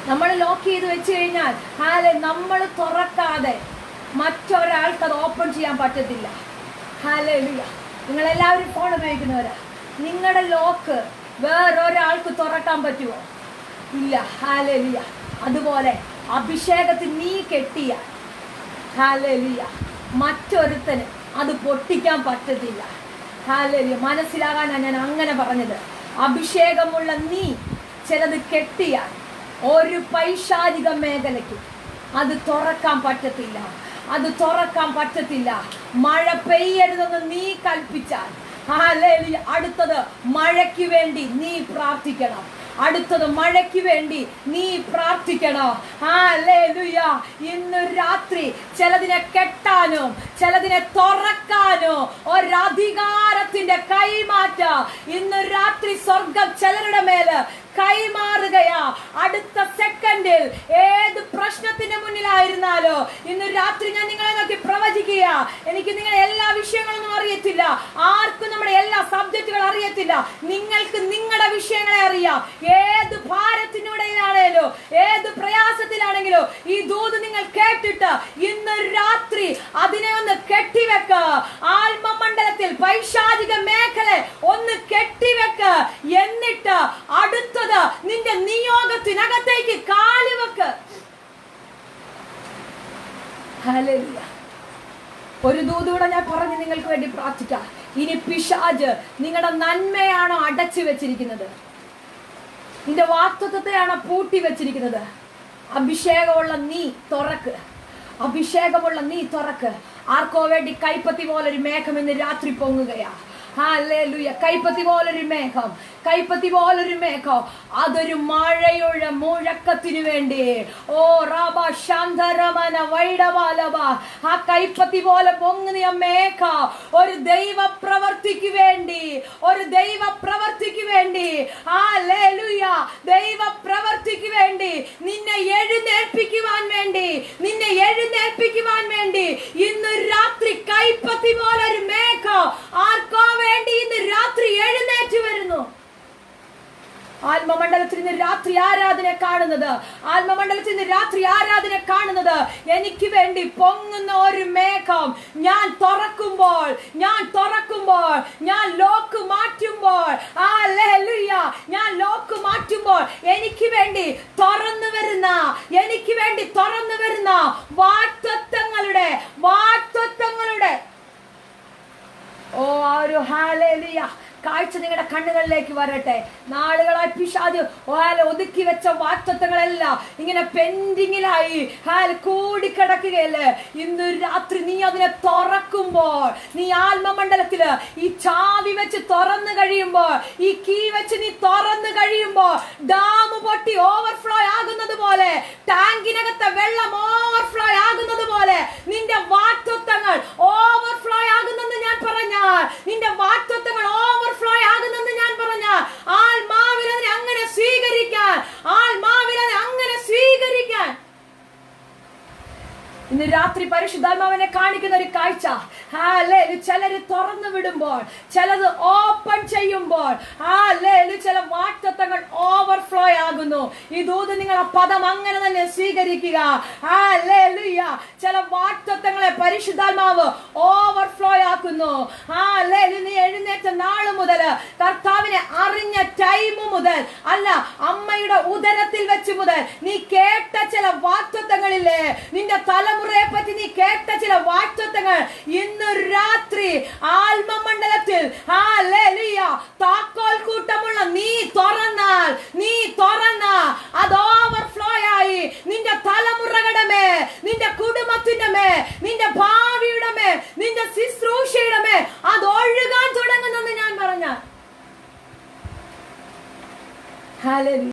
നമ്മൾ ലോക്ക് ചെയ്ത് വെച്ച് കഴിഞ്ഞാൽ നമ്മൾ തുറക്കാതെ മറ്റൊരാൾക്ക് അത് ഓപ്പൺ ചെയ്യാൻ പറ്റത്തില്ല. ഹല്ലേലൂയ. നിങ്ങളെല്ലാവരും ഫോൺ ഉപയോഗിക്കുന്നവരാ. നിങ്ങളുടെ ലോക്ക് വേറൊരാൾക്ക് തുറക്കാൻ പറ്റുമോ? ഇല്ല. ഹല്ലേലൂയ. അതുപോലെ അഭിഷേകത്തിൽ നീ കെട്ടിയാൽ ഹല്ലേലൂയ മറ്റൊരുത്തന് അത് പൊട്ടിക്കാൻ പറ്റത്തില്ല. ഹല്ലേലൂയ. മനസ്സിലാകാനാണ് ഞാൻ അങ്ങനെ പറഞ്ഞത്. അഭിഷേകമുള്ള നീ ചിലത് കെട്ടിയാൽ ഒരു പൈശാചിക മേഖലയ്ക്ക് അത് തുറക്കാൻ പറ്റത്തില്ല. അത് തുറക്കാൻ പറ്റത്തില്ല. മഴ പെയ്യരുതെന്ന് നീ കൽപ്പിച്ചാൽ ഹല്ലേലൂയ അടുത്തത് മഴയ്ക്ക് വേണ്ടി നീ പ്രാർത്ഥിക്കണം. അടുത്തത് മഴയ്ക്ക് വേണ്ടി നീ പ്രാർത്ഥിക്കണം. ഹല്ലേലൂയ. ഇന്ന് രാത്രി ചിലതിനെ കെട്ടാനോ ചിലതിനെ തുറക്കാനോ ഒരധികാരത്തിന്റെ കൈമാറ്റം ഇന്ന് രാത്രി സ്വർഗം ചിലരുടെ മേല് കൈമാറുകയാ. അടുത്ത സെക്കൻഡിൽ ഏത് പ്രശ്നത്തിന്റെ മുന്നിലായിരുന്നാലോ ഇന്ന് രാത്രി ഞാൻ നിങ്ങളെ നോക്കി പ്രവചിക്കുക. എനിക്ക് നിങ്ങളെ എല്ലാ വിഷയങ്ങളൊന്നും അറിയത്തില്ല, ആർക്കും നമ്മുടെ എല്ലാ സബ്ജക്റ്റുകൾ അറിയത്തില്ല. നിങ്ങൾക്ക് നിങ്ങളുടെ വിഷയങ്ങളെ അറിയാം. ഏത് ഭാരത്തിനൂടെയാണേലോ ഏത് പ്രയാസത്തിലാണെങ്കിലോ ഈ ദൂത് നിങ്ങൾ കേട്ടിട്ട് ഇന്ന് രാത്രി അതിനെ ഒന്ന് കെട്ടിവെക്ക. ആത്മമണ്ഡലത്തിൽ പൈശാചിക മേഖല ഒന്ന് കെട്ടിവെക്ക. എന്നിട്ട് അടുത്തത് നിന്റെ നിയോഗത്തിനകത്തേക്ക് കാലുവെക്ക്. ഹല്ലേലൂയ. ഒരു ദൂതൂടെ ഞാൻ പറഞ്ഞു നിങ്ങൾക്ക് വേണ്ടി പ്രാർത്ഥിക്കാം. ഇനി പിശാച് നിങ്ങളുടെ നന്മയാണോ അടച്ചു വെച്ചിരിക്കുന്നത്? നിന്റെ വാക്തത്വത്തെയാണോ പൂട്ടി വെച്ചിരിക്കുന്നത്? അഭിഷേകമുള്ള നീ തുറക്ക്. അഭിഷേകമുള്ള നീ തുറക്ക്. ആർക്കോ വേണ്ടി കൈപ്പത്തി പോലൊരു മേഘം ഇന്ന് രാത്രി പൊങ്ങുകയാ. ഹല്ലേലൂയ. കൈപ്പത്തി പോലൊരു മേഘം, കൈപ്പത്തി പോലൊരു മേഘം. അതൊരു മഴയുടെ മുഴക്കത്തിനു വേണ്ടി. ഓ റാബ ശാന്തരമന വൈഡവാലവ. ആ കൈപ്പത്തി പോലെ പൊങ്ങുന്ന മേഘം ഒരു ദൈവ പ്രവർത്തിക്ക് വേണ്ടി, ഒരു ദൈവ പ്രവർത്തിക്ക് വേണ്ടി. ഹല്ലേലൂയ. ദൈവ പ്രവർത്തിക്ക് വേണ്ടി നിന്നെ എഴുന്നേൽപ്പിക്കുവാൻ വേണ്ടി, നിന്നെ എഴുന്നേൽപ്പിക്കുവാൻ വേണ്ടി ഇന്ന് രാത്രി കൈപ്പത്തി പോലൊരു മേഘം ആർക്കോ വേണ്ടി ഇന്ന് രാത്രി എഴുന്നേറ്റ് വരുന്നു. ആത്മമണ്ഡലത്തിൽ ഇന്ന് രാത്രി ആരാധന കാണുന്നത്, ആത്മമണ്ഡലത്തിൽ ഇന്ന് രാത്രി ആരാധന കാണുന്നത് എനിക്ക് വേണ്ടി പൊങ്ങുന്ന ഒരു മേഘം. ഞാൻ തുറക്കുമ്പോൾ, ഞാൻ തുറക്കുമ്പോൾ, ഞാൻ ലോക്ക് മാറ്റുമ്പോൾ, ഹല്ലേലൂയ, ഞാൻ ലോക്ക് മാറ്റുമ്പോൾ എനിക്ക് വേണ്ടി തുറന്നു വരുന്ന, എനിക്ക് വേണ്ടി തുറന്നു വരുന്ന വാഗ്ദത്തങ്ങളുടെ ഓ ആ ഒരു ഹല്ലേലൂയ കാഴ്ച നിങ്ങളുടെ കണ്ണുകളിലേക്ക് വരട്ടെ. നാളുകളായി പിശാച് ഒതുക്കി വെച്ച വാഗ്ദത്തങ്ങളെല്ലാം ഇങ്ങനെ പെൻഡിങ്ങിലായി കൂടിക്കിടക്കുകയല്ലേ. ഇന്ന് രാത്രി നീ അതിനെ തുറക്കുമ്പോൾ, നീ ആത്മമണ്ഡലത്തില് ഈ ചാവി വെച്ച് തുറന്നു കഴിയുമ്പോൾ, ഈ കീ വെച്ച് നീ തുറന്നു കഴിയുമ്പോൾ ഡാം പൊട്ടി ഓവർഫ്ലോ ആകുന്നത് പോലെ, ടാങ്കിനകത്തെ വെള്ളം ഓവർഫ്ലോ ആകുന്നത് പോലെ നിന്റെ വാഗ്ദത്തങ്ങൾ ഓവർഫ്ലോ ആകുന്നെന്ന് ഞാൻ പറഞ്ഞാൽ, നിന്റെ വാഗ്ദത്തങ്ങൾ ഓവർഫ്ലോ ആകുന്നെന്ന് ഞാൻ പറഞ്ഞാൽ ആത്മാവിൽ അതിനെ അങ്ങനെ സ്വീകരിക്കാൻ, ആത്മാവിൽ അതിനെ അങ്ങനെ സ്വീകരിക്കാൻ ഇന്ന് രാത്രി പരിശുദ്ധാത്മാവിനെ കാണിക്കുന്ന ഒരു കാഴ്ച. ചിലര് തുറന്നു വിടുമ്പോൾ, ചിലത് ഓപ്പൺ ചെയ്യുമ്പോൾ ചില വാഗ്ദത്തങ്ങൾ ഓവർഫ്ലോ ആകുന്നു. ഈ ദൂത് നിങ്ങൾ ആ പദം അങ്ങനെ തന്നെ സ്വീകരിക്കുക. ചില വാഗ്ദത്തങ്ങളെ പരിശുദ്ധാത്മാവ് ഓവർഫ്ലോ ആക്കുന്നു. നീ എഴുന്നേറ്റ നാള് മുതൽ, കർത്താവിനെ അറിഞ്ഞ ടൈം മുതൽ, അല്ല അമ്മയുടെ ഉദരത്തിൽ വെച്ച് മുതൽ നീ കേട്ട ചില വാഗ്ദത്തങ്ങളില്ലേ, നിന്റെ തലമുറയെ പറ്റി നീ കേട്ട ചില വാഗ്ദത്തങ്ങൾ ഇന്ന് രാത്രി ആത്മമണ്ഡലത്തിൽ താക്കോൽ കൂട്ടമുള്ള നീ തുറന്നാൽ, നീ തുറന്ന അത് ഓവർഫ്ലോ ആയി നിന്റെ തലമുറകളുടെ മേ, നിന്റെ കുടുംബത്തിന്റെ മേ, നിന്റെ ഭാവിയുടെ മേ, നിന്റെ ശുശ്രൂഷയുടെ മേ അത് ഒഴുകാൻ തുടങ്ങുന്നെന്ന് ഞാൻ പറഞ്ഞ.